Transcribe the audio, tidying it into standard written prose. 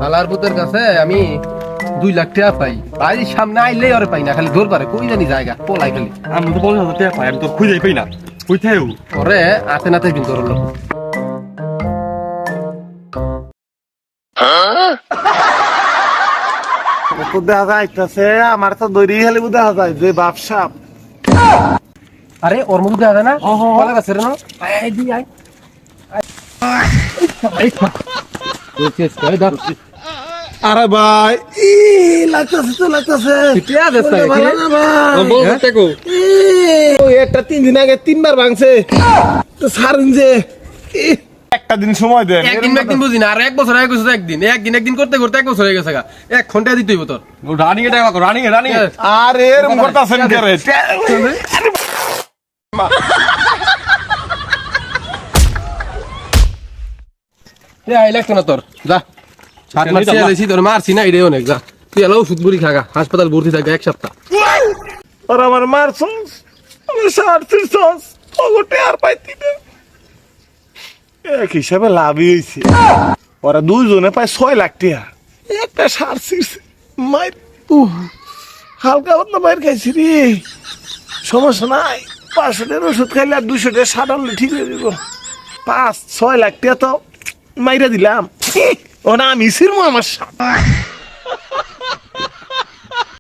হালার পুতের কাছে আমি 2 লাখ টাকা পাই, ভাই সামনে আইলেই ওরে পাই না, খালি দৌড় পারে কই জানি জায়গা পলাই খালি। আমি তো 50,000 টাকা পাই, আমি তো খুঁজেই পাই না, কই থাকো ওরে আতে নাতে কিন্তু ওর লোক তো দেখা যাইতেছে আমার তো দৈরি খালি দেখা যায় যে বাপসাপ। আরে ওর মধ্যে দেখা যায় না কলা গাছের না আই দি আই আরে ভাই ই লাগতেছে তো লাগতেছে একটা 3 দিন আগে 3বার ভাঙছে তো সারুন যে একটা দিন সময় দেন। একদিন বুঝি না, আর 1 বছর হয়ে গেছে, একদিন করতে করতে 1 বছর হয়ে গেছে, 1 ঘন্টা দিতে হইব তোর। রানিং এ টাকা রানিং এ আর এরকম করতেছেন কে রে? আই লাগতো না তোর, যা হাত মারছি আইছি তোর, মারছি না এটাই অনেক, যা তুই এলাও ওষুধ বুড়ি খাগা, হাসপাতাল ভর্তি থাকবে 1 সপ্তাহ। আর আমার মারছস আমার সারছিস ওগোটে আর পাইতি না, এক হিসাবে লাভই হয়েছে। ওরা দুইজনে প্রায় 6 লাখ টাকা, একটা সারছিস মাই হালকা পাতলা বাইর খাইছি রে, সমস্যা নাই। 500 টাকার ওষুধ খাইলে আর 200 টাকা সার আনলে ঠিক হয়ে যাব। 5-6 লাখ টাকা তো মাইরা দিলাম, ওরা আমি ছিলাম আমার সাপ।